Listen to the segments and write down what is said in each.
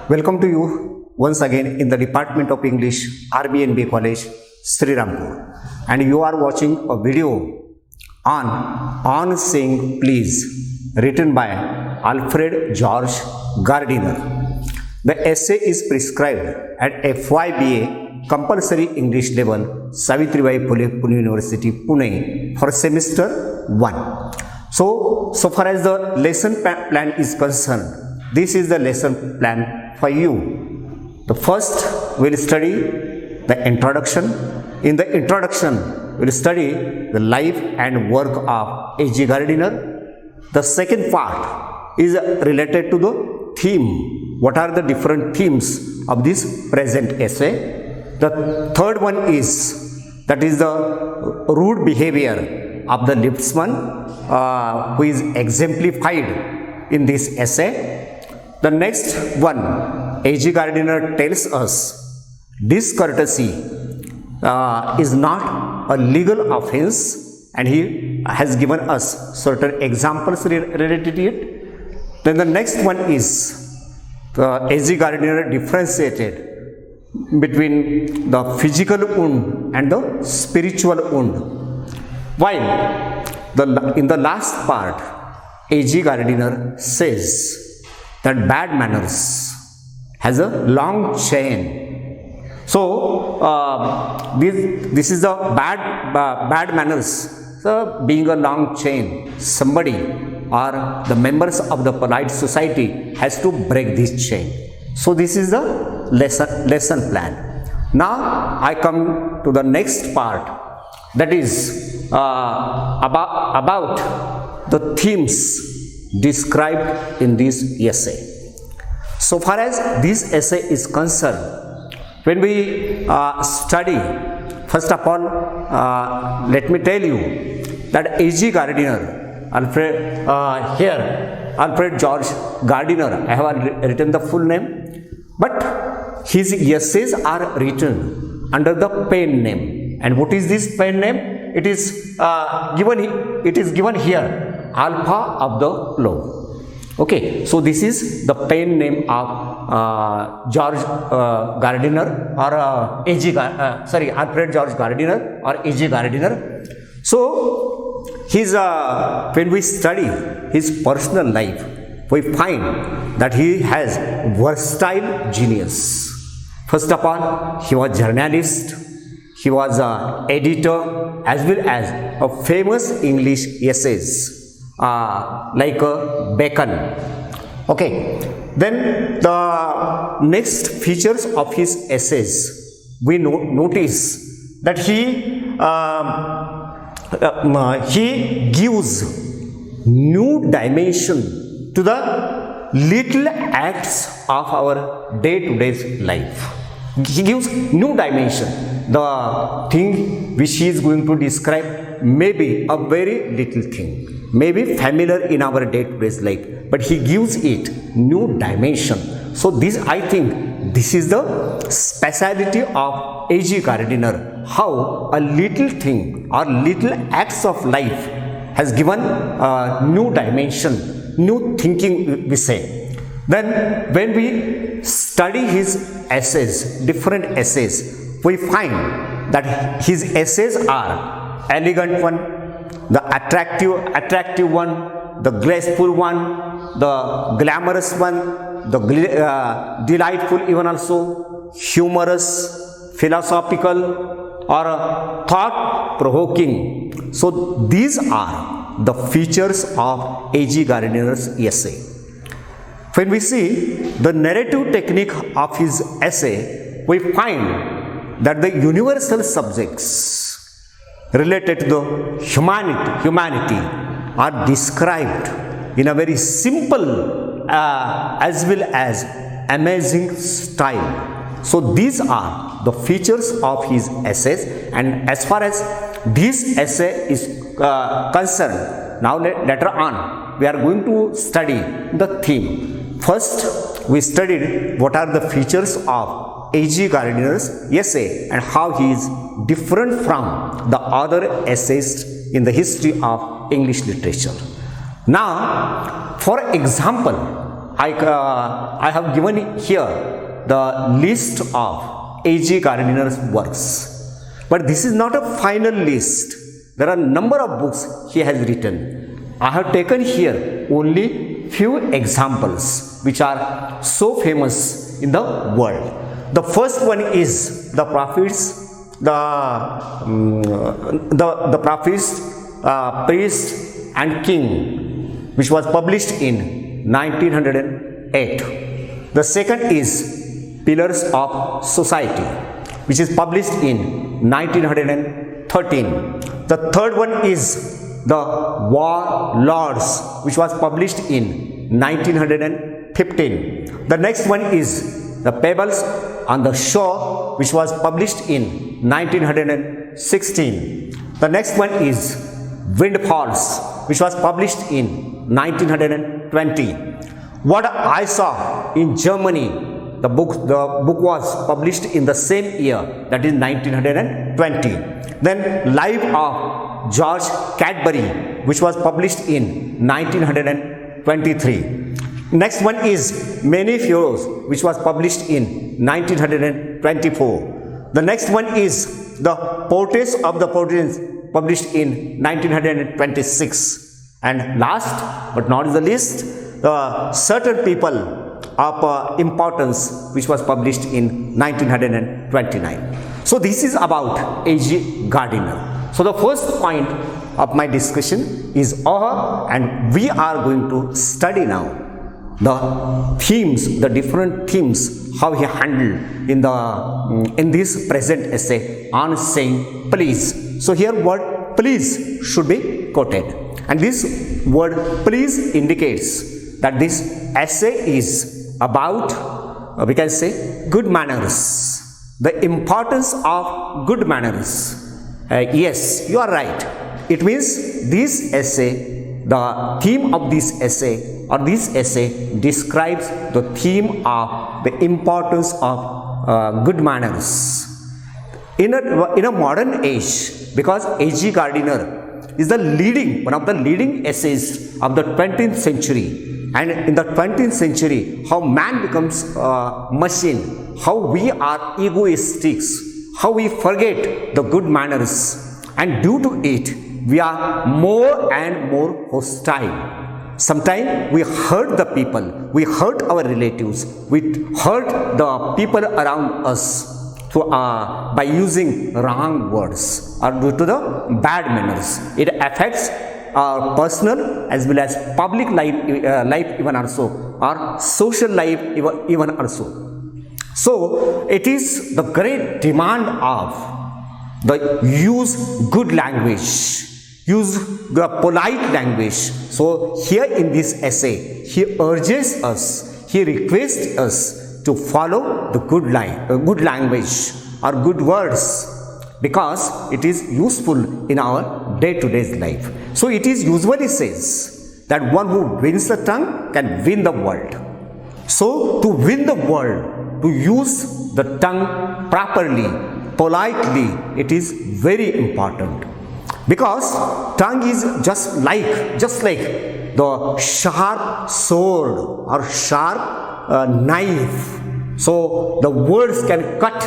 Welcome to you once again in the Department of English, RBNB College, Sri Rampur. And you are watching a video on saying please, written by Alfred George Gardiner. The essay is prescribed at F.Y.B.A. compulsory English level, Savitribai Phule University, Pune for semester 1. So far as the lesson plan is concerned, this is the lesson plan for you. The first we'll study the introduction. In the introduction, we'll study the life and work of A.G. Gardiner. The second part is related to the theme. What are the different themes of this present essay? The third one is the rude behavior of the liftsman, who is exemplified in this essay. The next one, A.G. Gardiner tells us discourtesy is not a legal offense, and he has given us certain examples related to it. Then the next one is A.G. Gardiner differentiated between the physical wound and the spiritual wound. While in the last part, A.G. Gardiner says that bad manners has a long chain. So this is the bad manners. So being a long chain, somebody or the members of the polite society has to break this chain. So this is the lesson plan. Now I come to the next part, that is about the themes described in this essay. So far as this essay is concerned, when we study, first of all, let me tell you that A.G. Gardiner, Alfred George Gardiner, I have written the full name, but his essays are written under the pen name. And what is this pen name? It is given here, Alpha of the Law. Okay, so this is the pen name of George Gardiner or Alfred George Gardiner or A.G. Gardiner. So when we study his personal life, we find that he has versatile genius. First of all, he was journalist, he was an editor, as well as a famous English essays like Bacon. Okay, then the next features of his essays, we notice that he gives new dimension to the little acts of our day-to-day life. He gives new dimension. The thing which he is going to describe may be a very little thing, may be familiar in our day-to-day life, but he gives it new dimension. So this, I think, this is the speciality of A.G. Gardiner, how a little thing or little acts of life has given new dimension, new thinking, we say. Then when we study his essays, different essays, we find that his essays are elegant one, the attractive one, the graceful one, the glamorous one, the delightful even also, humorous, philosophical, or thought-provoking. So these are the features of A.G. Gardiner's essay. When we see the narrative technique of his essay, we find that the universal subjects related to the humanity are described in a very simple as well as amazing style. So these are the features of his essays, and as far as this essay is concerned, now later on we are going to study the theme. First, we studied what are the features of A.G. Gardiner's essay and how he is different from the other essayists in the history of English literature. Now, for example, I have given here the list of A.G. Gardiner's works. But this is not a final list. There are a number of books he has written. I have taken here only few examples which are so famous in the world. The first one is the Prophets, the Prophets, Priest and King, which was published in 1908. The second is Pillars of Society, which is published in 1913. The third one is The War Lords, which was published in 1915. The next one is The Pebbles on the Shore, which was published in 1916. The next one is Windfalls, which was published in 1920. What I saw in Germany, the book was published in the same year, that is 1920. Then Life of George Cadbury, which was published in 1923. Next one is Many Furrows, which was published in 1924. The next one is The Portraits of the Proteins, published in 1926. And last but not the least, Certain People of Importance, which was published in 1929. So this is about A.G. Gardiner. So the first point of my discussion is over, and we are going to study now the themes, the different themes, how he handled in this present essay on saying please. So here word please should be quoted, and this word please indicates that this essay is about, we can say, good manners, the importance of good manners. Yes, you are right. It means this essay, the theme of this essay or this essay describes the theme of the importance of good manners. In a modern age, because A.G. Gardiner is the one of the leading essays of the 20th century, and in the 20th century, how man becomes a machine, how we are egoistics, how we forget the good manners, and due to it, we are more and more hostile. Sometimes we hurt the people, we hurt our relatives, we hurt the people around us by using wrong words or due to the bad manners. It affects our personal as well as public life even also, or social life even also. So it is the great demand of the use good language, use the polite language. So here in this essay, he urges us, he requests us to follow the good language or good words, because it is useful in our day-to-day life. So it is usually says that one who wins the tongue can win the world. So to win the world, to use the tongue properly, politely, it is very important, because tongue is just like the sharp sword or sharp knife. So the words can cut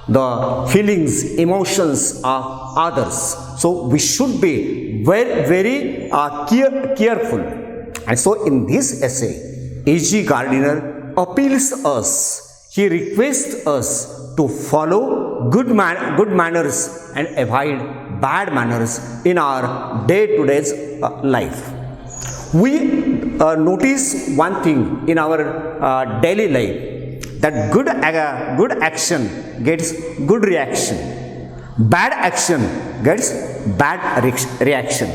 the feelings, emotions of others. So we should be very careful. And so in this essay, A.G. Gardiner appeals us, he requests us to follow good manners and avoid bad manners in our day-to-day life. We notice one thing in our daily life, that good action gets good reaction, bad action gets bad reaction.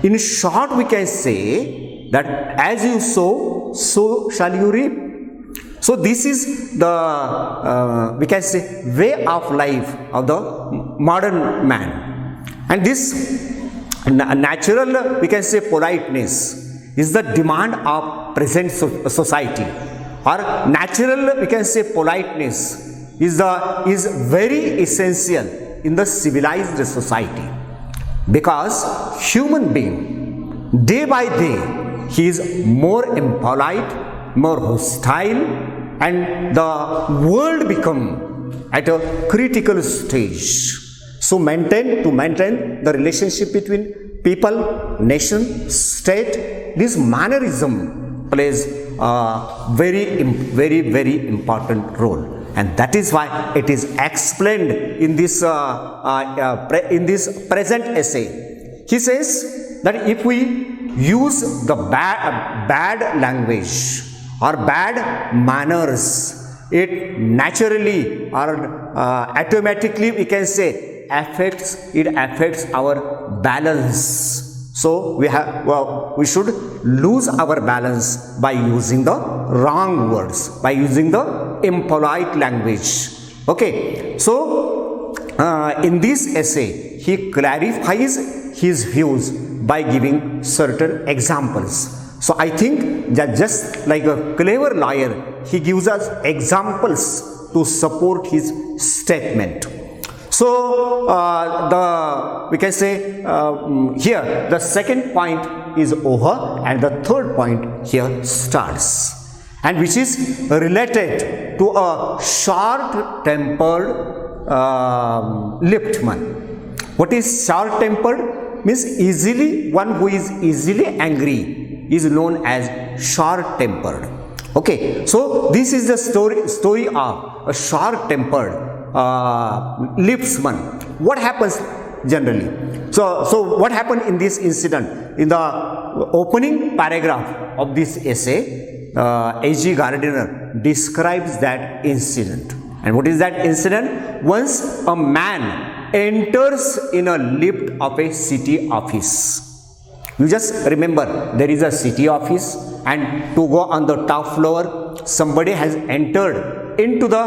In short, we can say that as you sow, so shall you reap. So this is the we can say way of life of the modern man, and this natural, we can say, politeness is the demand of present society, or natural, we can say, politeness is very essential in the civilized society, because human being day by day he is more impolite, more hostile, and the world become at a critical stage. So to maintain the relationship between people, nation, state, this mannerism plays a very important role. And that is why it is explained in this present essay. He says that if we use the bad language or bad manners, it naturally or automatically, we can say, it affects our balance. So we should lose our balance by using the wrong words, by using the impolite language. Okay, so in this essay, he clarifies his views by giving certain examples. So I think that just like a clever lawyer, he gives us examples to support his statement. So we can say here the second point is over and the third point here starts, and which is related to a short-tempered liftman. What is short-tempered? Means one who is easily angry is known as short-tempered. Okay, so this is the story of a short-tempered liftman. What happens generally? So what happened in this incident? In the opening paragraph of this essay, A.G. Gardiner describes that incident. And what is that incident? Once a man enters in a lift of a city office. You just remember, there is a city office, and to go on the top floor, somebody has entered into the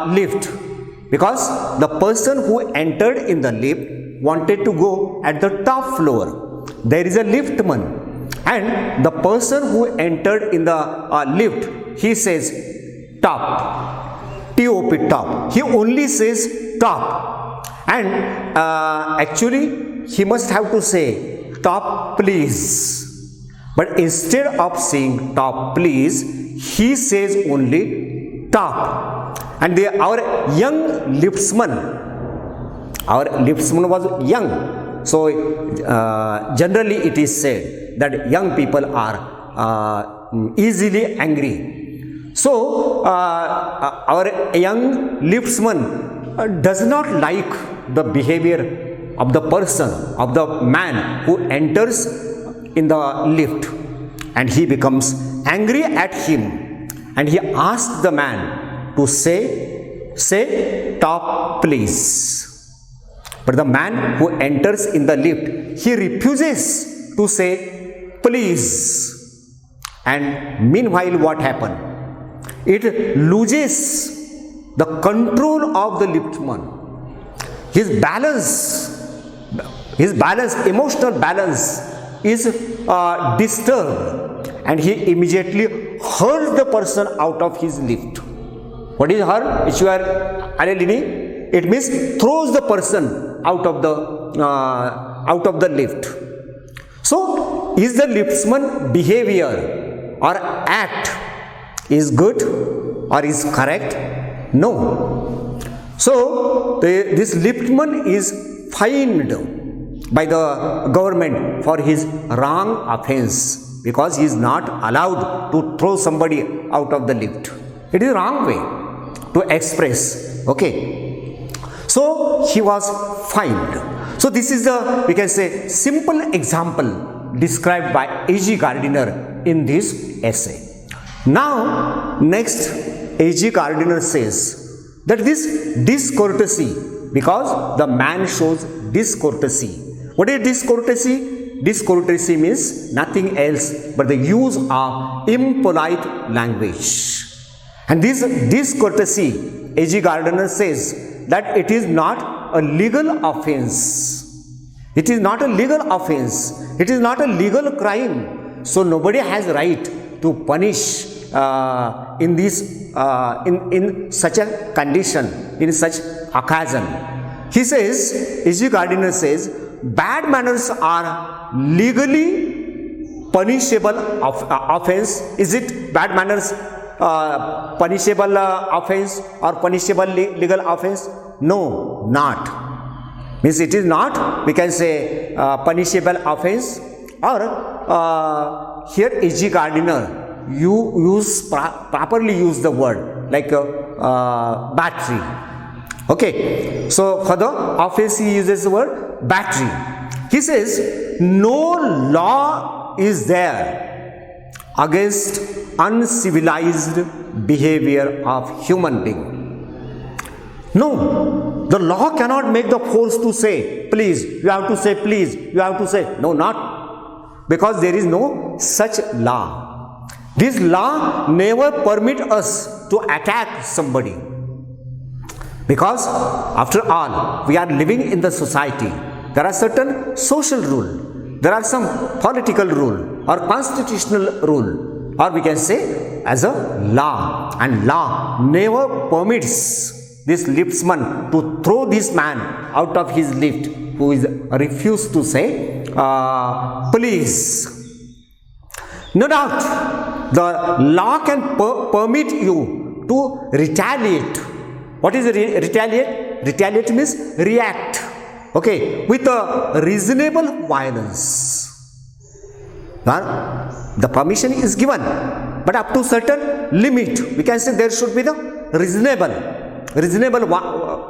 lift, because the person who entered in the lift wanted to go at the top floor. There is a liftman, and the person who entered in the lift, he says top, T-O-P, top. He only says top, and actually he must have to say top please, but instead of saying top please, he says only top. And our young liftsman was young. So generally it is said that young people are easily angry. So our young liftsman does not like the behavior of the person, of the man who enters in the lift, and he becomes angry at him, and he asks the man to say top please. But the man who enters in the lift, he refuses to say please. And meanwhile, what happened? It loses the control of the liftman. His emotional balance is disturbed, and he immediately hurls the person out of his lift. What is hurl? It means throws the person out of the lift. So, is the liftsman behavior or act is good or is correct? No. So, this liftman is fined by the government for his wrong offense, because he is not allowed to throw somebody out of the lift. It is wrong way to express. Okay. So he was fined. So this is the, we can say, simple example described by A.G. Gardiner in this essay. Now, next, A.G. Gardiner says that this discourtesy, because the man shows discourtesy. What is discourtesy? Discourtesy means nothing else but the use of impolite language. And this discourtesy, A.G. Gardiner says that it is not a legal offense. It is not a legal offense. It is not a legal crime. So nobody has right to punish in such a condition, in such occasion. He says, A.G. Gardiner says, bad manners are legally punishable offense? Is it bad manners punishable offense or punishable legal offense? No, not. Means it is not, we can say, punishable offense. Or here A.G. Gardiner properly use the word like battery. Okay, so for the offense he uses the word battery. He says no law is there against uncivilized behavior of human being. No, the law cannot make the force to say please, you have to say please, you have to say no, not, because there is no such law. This law never permit us to attack somebody, because after all we are living in the society. There are certain social rule, there are some political rule or constitutional rule, or we can say as a law, and law never permits this liftsman to throw this man out of his lift who is refused to say please. No doubt the law can permit you to retaliate. What is retaliate? Retaliate means react, okay, with a reasonable violence. The permission is given, but up to certain limit. We can say there should be the reasonable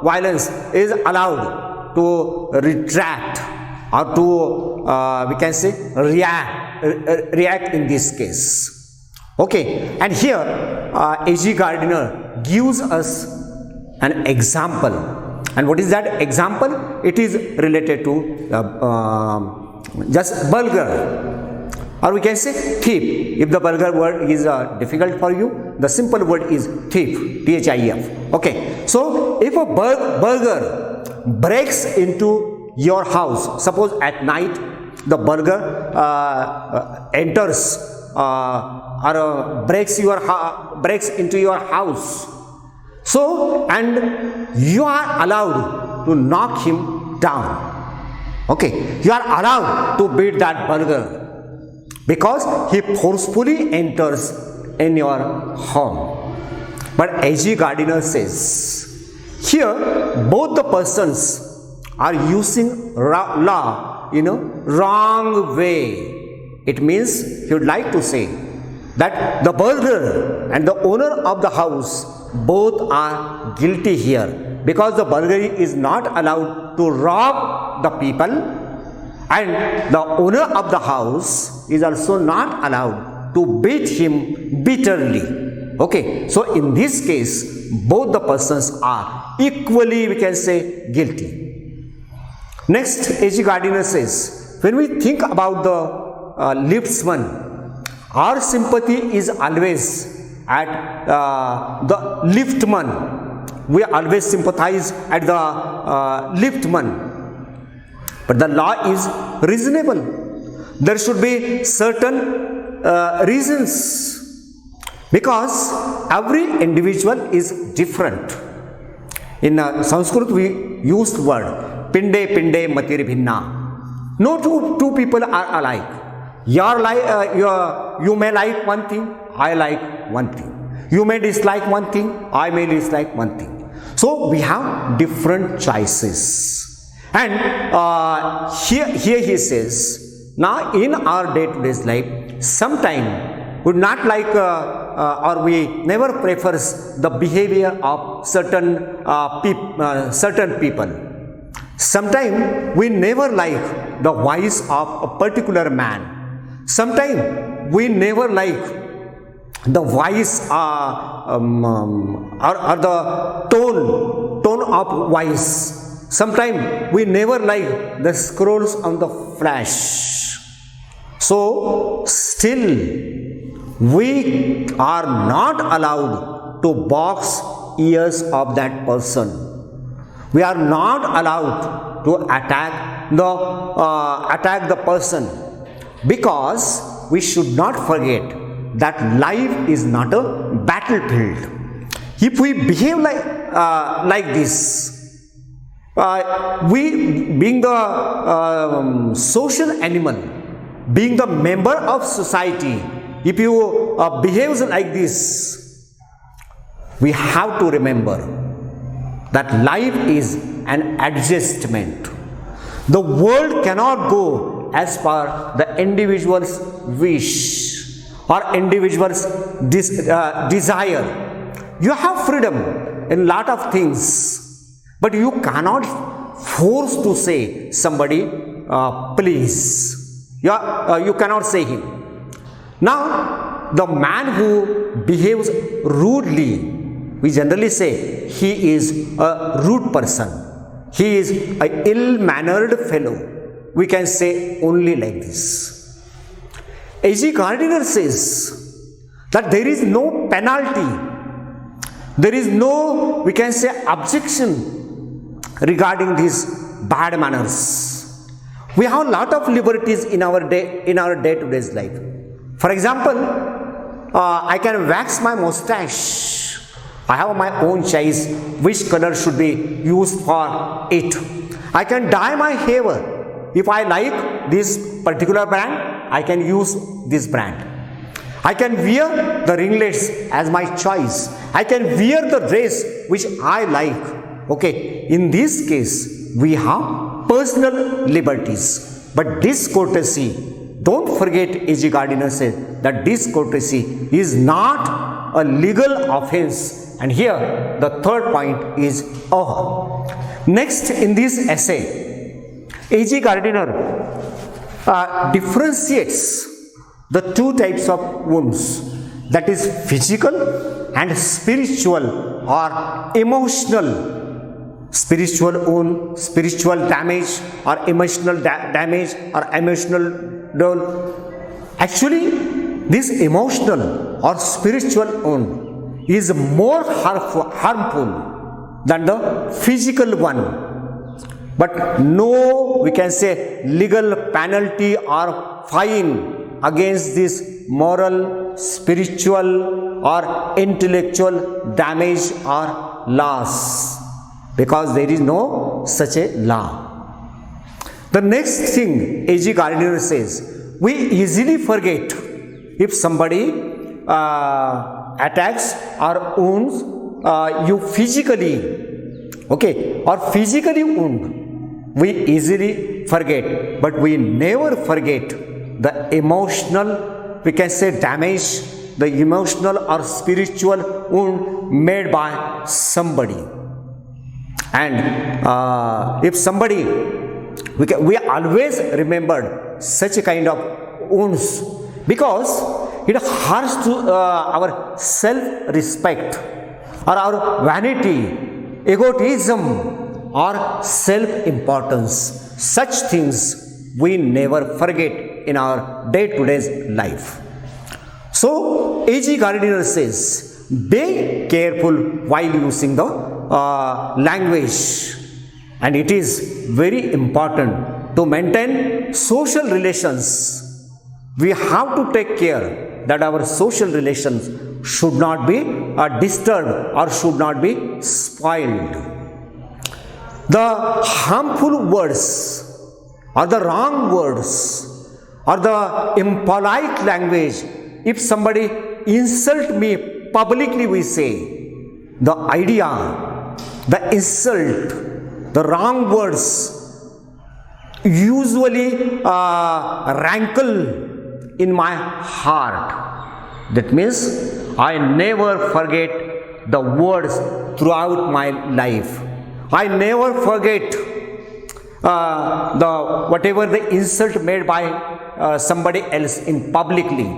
violence is allowed to retract or to we can say react in this case. Okay, and here A.G. Gardiner gives us an example. And what is that example? It is related to just burglar, or we can say thief. If the burglar word is difficult for you, the simple word is thief, T-H-I-E-F. Okay, so if a burglar breaks into your house, suppose at night the burglar enters or breaks into your house. So, and you are allowed to knock him down. Okay, you are allowed to beat that burglar because he forcefully enters in your home. But A.G. Gardiner says, here both the persons are using law in a wrong way. It means he would like to say that the burglar and the owner of the house both are guilty here, because the burglary is not allowed to rob the people, and the owner of the house is also not allowed to beat him bitterly. Okay, so in this case both the persons are equally, we can say, guilty. Next, A.G. Gardiner says, when we think about the liftsman, our sympathy is always at the liftman. We always sympathize at the liftman. But the law is reasonable. There should be certain reasons, because every individual is different. In Sanskrit we use the word pinde pinde matir bhinna. No two people are alike. You may like one thing, I like one thing. You may dislike one thing, I may dislike one thing. So we have different choices. And here he says, now in our day-to-day life, sometimes would not like or we never prefers the behavior of certain people. Sometimes we never like the voice of a particular man. Sometimes we never like the voice or the tone of voice. Sometimes we never like the scrolls on the flash. So still we are not allowed to box ears of that person. We are not allowed to attack the person, because we should not forget that life is not a battlefield. If we behave like this, we being the social animal, being the member of society, if you behave like this, we have to remember that life is an adjustment. The world cannot go as per the individual's wish or individual's desire. You have freedom in lot of things, but you cannot force to say somebody, please. You cannot say him. Now, the man who behaves rudely, we generally say he is a rude person. He is an ill-mannered fellow. We can say only like this. A.G. Gardiner says that there is no penalty. There is no, we can say, objection regarding these bad manners. We have a lot of liberties in our day-to-day life. For example, I can wax my mustache. I have my own choice which color should be used for it. I can dye my hair. If I like this particular brand, I can use this brand. I can wear the ringlets as my choice. I can wear the dress which I like. Okay, in this case, we have personal liberties. But discourtesy, don't forget, A.G. Gardiner says that discourtesy is not a legal offense. And here, the third point is Next, in this essay, A.G. Gardiner differentiates the two types of wounds, that is physical and spiritual or emotional. Spiritual wound, spiritual damage or emotional damage or emotional dull. Actually, this emotional or spiritual wound is more harmful than the physical one. But no, we can say, legal penalty or fine against this moral, spiritual or intellectual damage or loss, because there is no such a law. The next thing A.G. Gardiner says, we easily forget if somebody attacks or wounds you physically, okay, or physically wound, we easily forget, but we never forget the emotional, we can say, damage, the emotional or spiritual wound made by somebody. And if somebody, we always remember such a kind of wounds, because it hurts to our self-respect or our vanity, egotism or self-importance. Such things we never forget in our day-to-day life. So, A.G. Gardiner says, be careful while using the language, and it is very important to maintain social relations. We have to take care that our social relations should not be disturbed or should not be spoiled. The harmful words or the wrong words or the impolite language, if somebody insult me publicly, we say, the idea, the insult, the wrong words usually rankle in my heart. That means I never forget the words throughout my life. I never forget whatever the insult made by somebody else in publicly.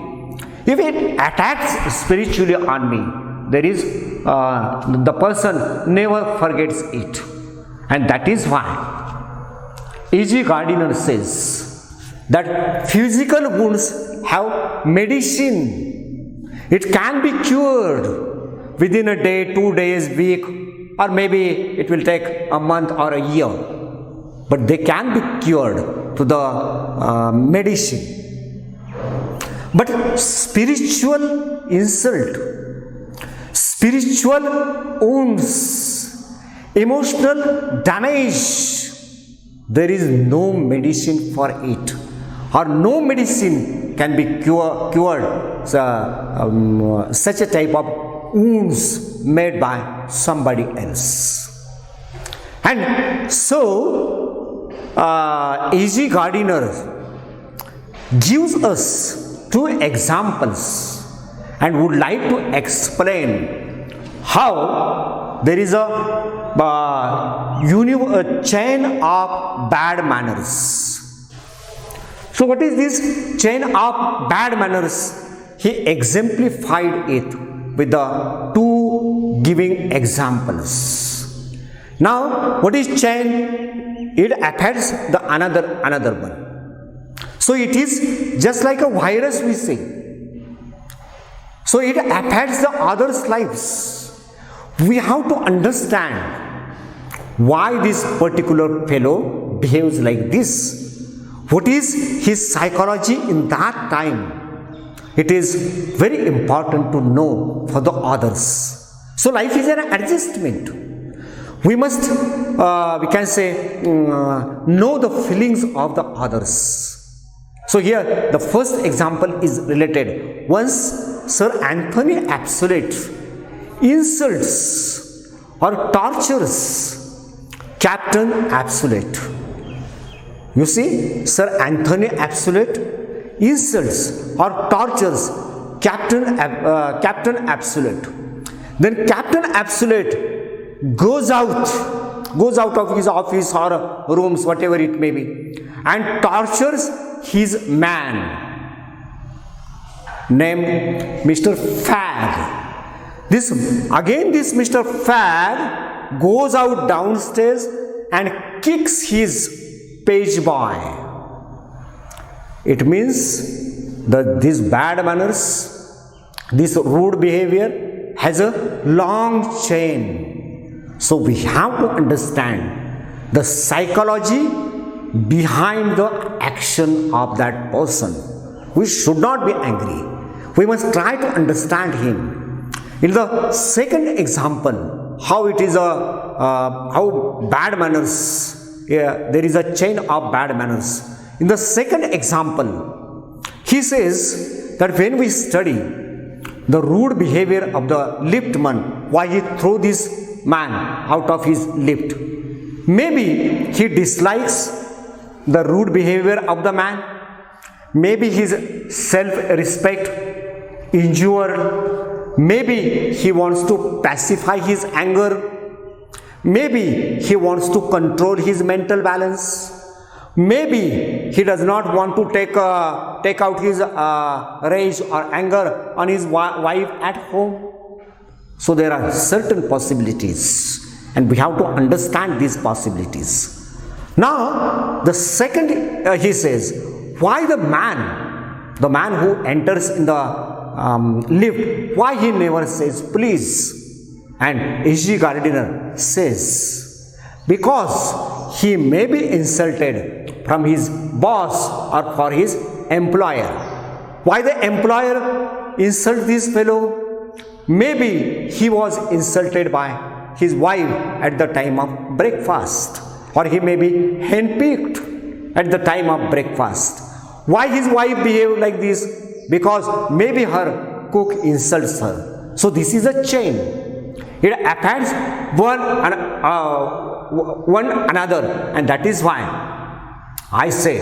If it attacks spiritually on me, there is the person never forgets it, and that is why A.G. Gardiner says that physical wounds have medicine. It can be cured within a day, 2 days, week, or maybe it will take a month or a year. But they can be cured to the medicine. But spiritual insult, spiritual wounds, emotional damage, there is no medicine for it. or no medicine can be cured such a type of wounds made by somebody else. And so A.G. Gardiner gives us two examples and would like to explain how there is a chain of bad manners. So what is this chain of bad manners? He exemplified it with the two giving examples. Now what is chain? It affects the another one. So it is just like a virus, we say. So it affects the others' lives. We have to understand why this particular fellow behaves like this. What is his psychology in that time? It is very important to know for the others. So life is an adjustment. We must, we can say, know the feelings of the others. So here the first example is related. Once Sir Anthony Absolute insults or tortures Captain Absolute. You see, Sir Anthony Absolute insults or tortures Captain Absolute. Then Captain Absolute goes out of his office or rooms, whatever it may be, and tortures his man named Mr. F.Y.B.A. This Mr. F.Y.B.A. goes out downstairs and kicks his page boy. It means that these bad manners, this rude behavior has a long chain. So we have to understand the psychology behind the action of that person. We should not be angry. We must try to understand him. In the second example, how it is how bad manners, there is a chain of bad manners. In the second example, he says that when we study the rude behavior of the liftman, why he threw this man out of his lift, maybe he dislikes the rude behavior of the man, maybe his self-respect injured, maybe he wants to pacify his anger, maybe he wants to control his mental balance, maybe he does not want to take out his rage or anger on his wife at home. So there are certain possibilities and we have to understand these possibilities. Now the second, he says, why the man who enters in the lift, why he never says please? And A.G. Gardiner says, because he may be insulted from his boss or for his employer. Why the employer insult this fellow? Maybe he was insulted by his wife at the time of breakfast, or he may be handpicked at the time of breakfast. Why his wife behaved like this? Because maybe her cook insults her. So this is a chain. It affects one another, and that is why I say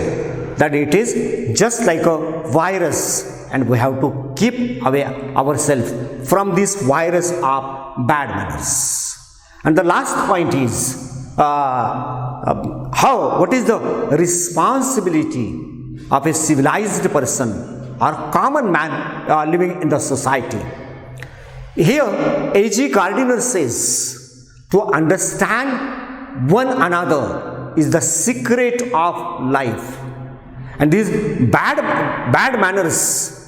that it is just like a virus, and we have to keep away ourselves from this virus of bad manners. And the last point is what is the responsibility of a civilized person or common man living in the society. Here A.G. Gardiner says, to understand one another is the secret of life, and these bad manners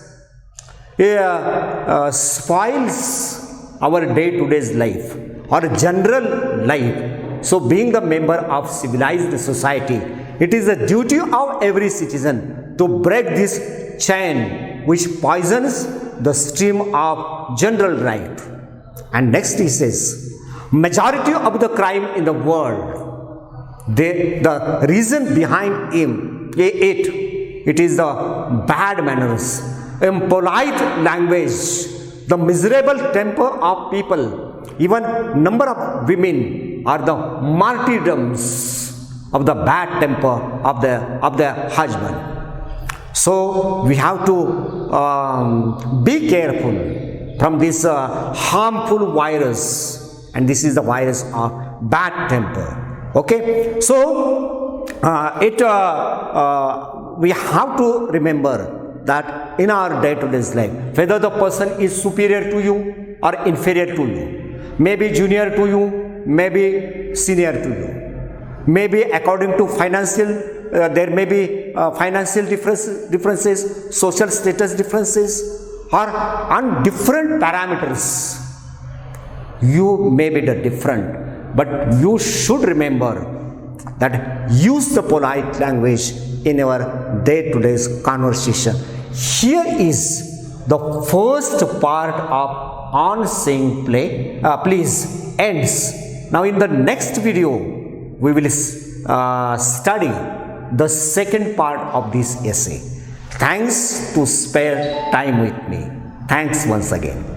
spoils our day-to-day life or general life. So being the member of civilized society, it is the duty of every citizen to break this chain which poisons the stream of general life. And next he says, majority of the crime in the world, the reason behind it it is the bad manners, impolite language, the miserable temper of people, even number of women are the martyrdoms of the bad temper of the husband. So we have to be careful from this harmful virus, and this is the virus of bad temper. Okay, so we have to remember that in our day-to-day life, whether the person is superior to you or inferior to you, maybe junior to you, maybe senior to you, maybe according to financial, there may be financial differences, social status differences, or on different parameters. You may be the different, but you should remember that use the polite language in our day-to-day conversation. Here is the first part of On Saying Please ends. Now in the next video, we will study the second part of this essay. Thanks to spare time with me. Thanks once again.